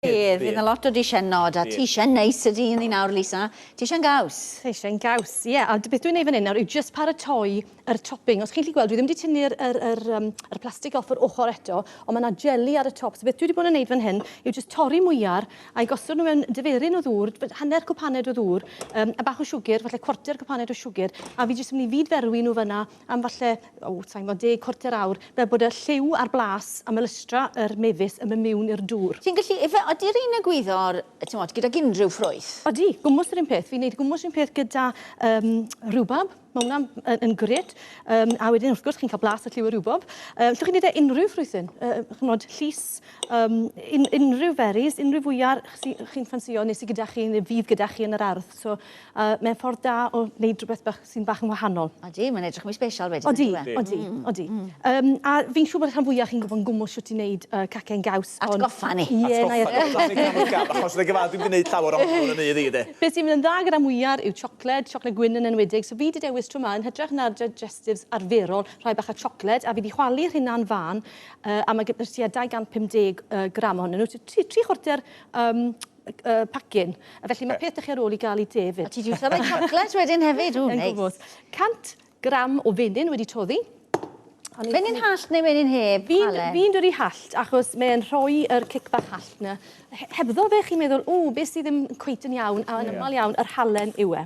Fydd yna lot o disenod, a ti eisiau neis ydi ni nawr, Lisa. Ti eisiau'n gaws? Ti eisiau'n gaws, ie. A beth dwi'n neud fan hyn nawr yw just paratoi yr topping. Os chi'n gallu gweld, dwi ddim wedi tynnu'r plastig off yr ochr eto, ond mae yna jeli ar y top. So beth dwi wedi bod yn neud fan hyn yw just torri mwyar a'i gosod nhw mewn dyferyn o ddŵr, hanner cwpaned o ddŵr, a bach o siwgr, falle cwarter cwpaned o siwgr, a fi jyst yn mynd i fydferwi nhw fyna am falle, sa'n gwybod, 10 cwarter awr, fel bod y lliw a'r blas a melystra yr mefus yn mynd mewn i'r dŵr. Ti'n gallu, ydy'r un egwyddor, gydag unrhyw ffrwyth? Odi, gwmws yr un peth. Fi'n neud gwmws yr un peth gyda rhywbab. Mae hwnna yn gred. A wedyn, wrth gwrs, chi'n cael blas a lliw y rhywbab. Llwch chi'n neud unrhyw ffrwythyn. Chynod, llys, unrhyw berries, unrhyw fwyar chi'n ffansio, nes i gyda chi, neu fydd gyda chi yn yr ardd. So, mae'n ffordd da o wneud rhywbeth sy'n bach yn wahanol. Odi, mae'n edrych mwy special wedyn. Odi. A fi'n siŵr bod rhan fwyaf chi'n gwybod gwmws sut i wneud cacen gaws. Atgoffa ni. Achos na gyfad, dwi'n gwneud llawer o'n hwn yn ei de. Beth sy'n mynd yn dda gyda mwyar yw siocled gwyn yn enwedig. So fi wedi dewis trwy yma yn hytrach na'r digestives arferol, rhai bach o siocled, a fi wedi chwalu'r hynna'n fan, a mae gyda'r tua 250 gram ohonyn nhw. 3 chwarter pacin. Felly mae peth ych ar ôl i gael ei defyd. A ti di wrtho fe siocled wedyn hefyd? Neis. 100 gram o fenyn wedi toddi. Fenyn hallt neu fenyn heb? Fi'n dod i hallt, achos mae'n rhoi yr cic bach hallt na. Hebddo fe chi'n meddwl, beth sydd ddim cweit yn iawn, a yn ymal iawn, yr halen yw e.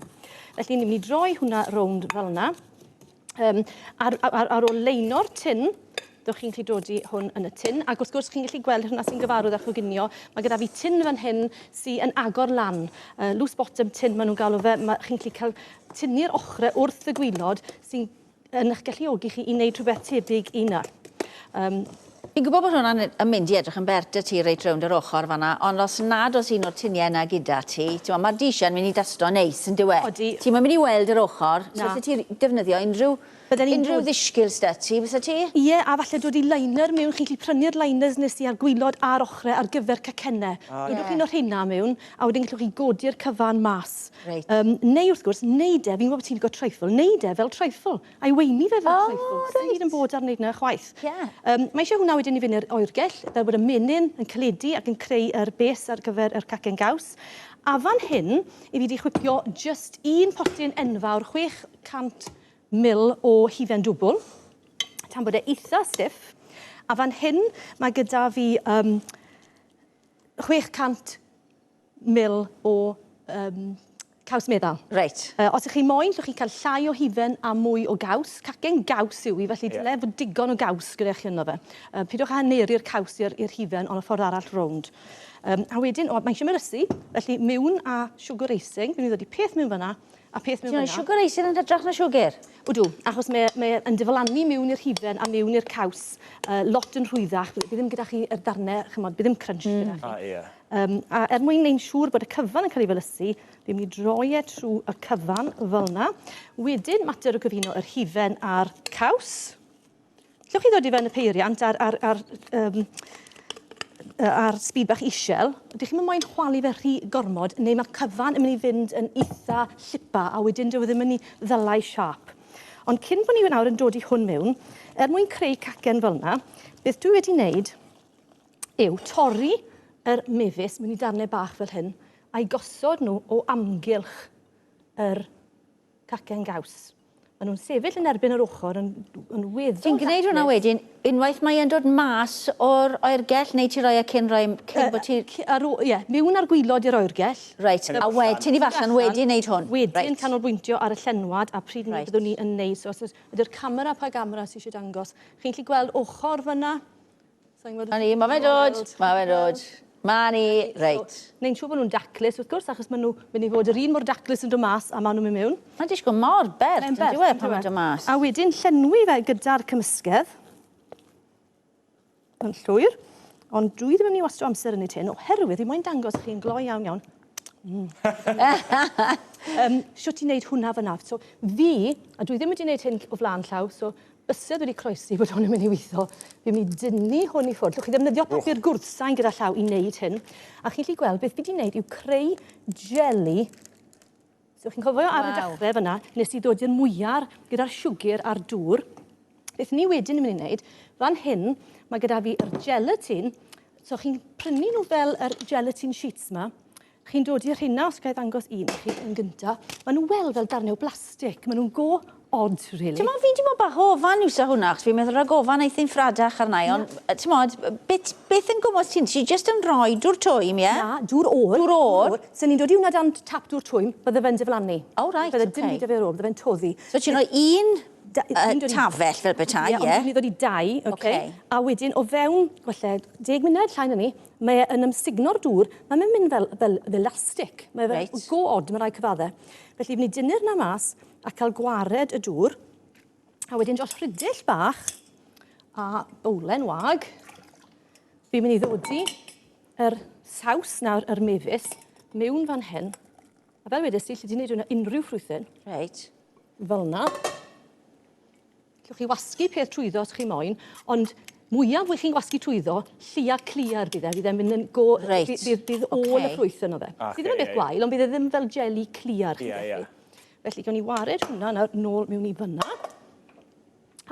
Felly ni'n mynd i droi hwnna rownd fel yna. Ar ôl leino'r tin, dych chi'n gallu dod i hwn yn y tin, ac wrth gwrs chi'n gallu gweld hwnna sy'n gyfarwydd â choginio. Mae gyda fi tin fan hyn sy'n agor lan. Loose bottom tin maen nhw'n galw fe. Chi'n gallu cael tynnu'r ochrau wrth y gwylod sy'n yn eich galluogi chi i wneud rhywbeth tebyg i na. Fi'n gwybod bod hwnna'n mynd i edrych yn bert y ti reit rownd yr ochr fanna, ond os nad oes un o'r tiniau yna gyda ti, mae'r disian mynd i dasto neis yn dywe. Ti'n mynd i weld yr ochr, so ti defnyddio unrhyw ddisgyl sda ti, fysa ti? Ie, a falle dod i liner mewn, chi'n gallu prynu'r liners nes i ar gwylod a'r ochrau ar gyfer cacennau. Dodwch chi'n o'r hynna mewn, a wedyn gallwch chi godi'r cyfan mas. Neu wrth gwrs, neud e, fi'n gwybod bod ti'n gwybod treifl, neud e fel treifl, a'i weini fe fel treifl. Sy'n hyd yn bod ar wneud na chwaith. Mae eisiau hwnna wedyn i fyny'r oergell, fel bod y menyn yn caledu ac yn creu yr bes ar gyfer yr cacen gaws. A fan hyn, i fi wedi chwipio just un potyn enfawr, 600 ml o hufen dwbl, tan bod e eitha stiff. A fan hyn, mae gyda fi 600 ml o caws meddal. Reit. Os ych chi moyn, llwch chi cael llai o hufen a mwy o gaws. Cacen gaws yw i, felly dyle fod digon o gaws gyda chi yno fe. Pidwch â haneri'r caws i'r hufen, ond y ffordd arall rownd. A wedyn, mae eisiau myrysu, felly mewn a sugar icing. Fi'n mynd i ddod i peth mewn fyna, a peth mewn fyna. Sugar icing yn hydrach na sugar? Ydw, achos mae'n diflannu mewn i'r hufen a mewn i'r caws. Lot yn rhwyddach, bydd ddim gyda chi yr darnau, bydd ddim crunch gyda chi. A mwyn neu'n siŵr bod y cyfan yn cael ei felysu, fi'n mynd i droi e trwy y cyfan fel yna. Wedyn, mater o gyfuno yr hufen a'r caws. Llwch chi ddod i fewn y peiriant a'r sbyd bach isel. Dych chi'n moyn chwalu fe rhy gormod, neu mae'r cyfan yn mynd i fynd yn eitha llipa, a wedyn dyw ddim yn mynd i ddylai siap. Ond cyn bod ni nawr yn dod i hwn mewn, mwyn creu cacen fel yna, beth dwi wedi wneud yw torri yr mefus mewn i darnau bach fel hyn, a'i gosod nhw o amgylch yr cacen gaws. Maen nhw'n sefyll yn erbyn yr ochr yn weddol. Ti'n gwneud hwnna wedyn, unwaith mae'n dod mas o'r oergell, neu ti roi e cyn bod ti... Ie, mewn ar gwylod i'r oergell. Reit, a wedyn i falle'n wedyn wneud hwn. Wedyn canolbwyntio ar y llenwad, a pryd ni byddwn ni yn neud. So, ydy'r camera pa gamera sy'n eisiau dangos. Chi'n gallu gweld ochr fyna? Mae fe'n dod. Ma ni, reit. Neu'n siŵr bod nhw'n daclus, wrth gwrs, achos maen nhw'n mynd i fod yr un mor daclus yn dod mas, a maen nhw'n mynd mewn. Mae'n disgwyl mor bert, yn diwe, pan mae'n dod mas. A wedyn llenwi fe gyda'r cymysgedd, yn llwyr, ond dwi ddim yn mynd i wastio amser yn ei hyn, oherwydd i moyn dangos chi'n gloi iawn. Siwt i wneud hwnna fyna. So fi, a dwi ddim wedi wneud hyn o flaen llaw, so bysedd wedi croesi bod hwn yn mynd i weithio. Fi'n mynd i dynnu hwn i ffwrdd. Llwch chi ddefnyddio papur gwrthsain gyda llaw i wneud hyn. A chi'n gallu gweld beth fi wedi wneud yw creu jeli. So chi'n cofio ar y dechrau fyna, nes i ddod i'r mwyar gyda'r siwgr a'r dŵr. Beth ni wedyn yn mynd i wneud, fan hyn, mae gyda fi yr gelatin So chi'n prynu nhw fel yr gelatin sheets yma. Chi'n dod i'r hynna, os gael ddangos un i chi yn gyntaf. Maen nhw'n weld fel darnau o blastig. Maen nhw'n go odd, really. Ti'n modd, fi'n teimlo bach o ofan yw sa hwnna, achos fi'n meddwl ar gofan eithin ffradach arna i, ond ti'n modd, beth yn gwmwys ti'n ti jyst yn rhoi dŵr twym, ie? Na, dŵr o'r. Dŵr o'r. So ni'n dod i hwnna dan tap dŵr twym, bydde fe'n diflannu. O, reit, Bydde dim byd fe'r o'r, bydde fe'n toddi. So ti'n rhoi un tafell fel bethau, ie? Ie, ond ni'n dod i dau, oce? A wedyn, o fewn, gwella, 10 munud llain yn ni, mae yn ymsigno'r dŵr, mae'n mynd fel elastig. Mae'n go od, mae'n rhai cyfaddau. Felly, ni dynnu'r na mas a cael gwared y dŵr. A wedyn dros rhydell bach a bowlen wag, fi'n mynd i ddodi yr saws nawr, yr mefus, mewn fan hyn. A fel wedys ti, lle ti'n gwneud hwnna unrhyw ffrwythyn. Reit. Fel na. Llwch chi wasgu peth trwyddo os chi moyn, ond mwyaf fwy chi'n wasgu trwyddo, llia clir bydd e. Bydd e'n mynd yn go... Reit. Bydd ôl y ffrwythyn o fe. Sydd ddim yn beth gwael, ond bydd e ddim fel jeli clir. Felly, gawn ni wared hwnna nawr nôl mewn i fyna.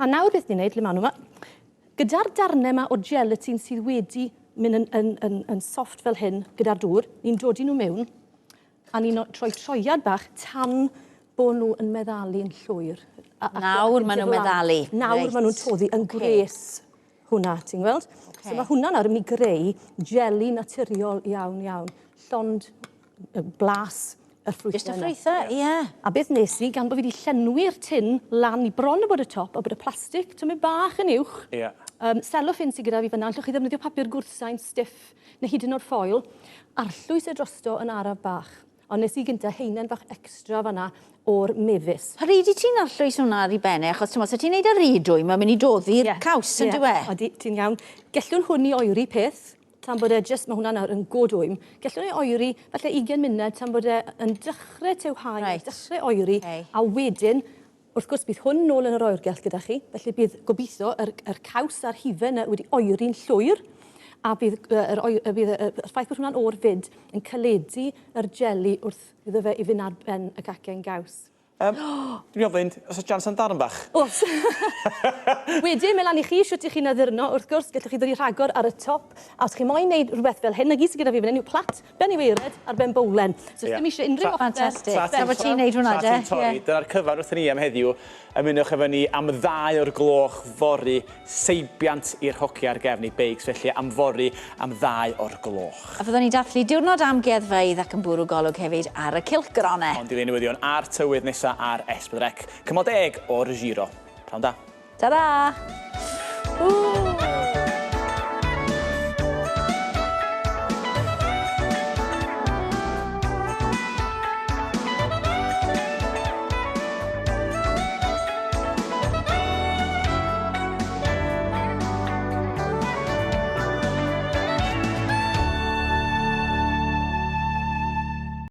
A nawr beth ni'n neud, le maen nhw yma, gyda'r darnau yma o gelatin sydd wedi mynd yn soft fel hyn, gyda'r dŵr, ni'n dod i nhw mewn, a ni'n troi troiad bach tan bod nhw yn meddalu yn llwyr. Nawr maen nhw'n meddalu. Nawr maen nhw'n toddi yn gres hwnna, ti'n gweld? So mae hwnna nawr yn mynd i greu jeli naturiol iawn, iawn. Llond blas y ffrwythau. Just y ffrwythau, ie. A beth nes i, gan bod fi wedi llenwi'r tin lan i bron o bod y top, o bod y plastig, tymed bach yn uwch. Cellophane sydd gyda fi fyna, allwch chi ddefnyddio papur gwrthau'n stiff, neu hyd yn o'r ffoil, arllwys y drosto yn araf bach. Ond nes i gyntaf heinen bach extra fanna o'r mefus. Rhaid i ti'n arllwys hwnna ar ei benne, achos ti'n ti'n neud ar ridwy, mae'n mynd i doddi'r caws, yn dywe? Ie, ti'n iawn. Gellwn hwn i oeri peth, tan bod e jyst, mae hwnna nawr yn godwym. Gellwn ei oeri, falle 20 munud, tan bod e yn dechrau tewhau, dechrau oeri, a wedyn, wrth gwrs, bydd hwn nôl yn yr oergell gyda chi, felly bydd gobeithio yr caws a'r hifen wedi oeri'n llwyr, a bydd y ffaith bod hwnna'n o'r fyd yn caledu yr jeli wrth iddo fe i fynd ar ben y gacen gaws. Dwi'n ofyn, os oes jans yn darn bach? Os. Wedyn, mae lan i chi, siwt i chi'n addurno, wrth gwrs, gallwch chi ddod i rhagor ar y top, a os chi moyn wneud rhywbeth fel hyn, a gys gyda fi fan hyn yw plat, ben i weired ar ben bowlen. So, dim eisiau unrhyw offer. Fantastic. Efo ti'n neud hwnna, de? Dyna'r cyfan wrth ni am heddiw, ymunwch efo ni am 2 o'r gloch fori, seibiant i'r hoci ar gefn i beics, felly am fori am 2 o'r gloch. A fyddwn ni dathlu diwrnod amgueddfeydd ac yn bwrw golwg hefyd ar y cylchgronau. Ond dilyn newyddion ar tywydd nesaf ar S4C. Cymal 10 o'r Giro. Pnawn da. Ta-da!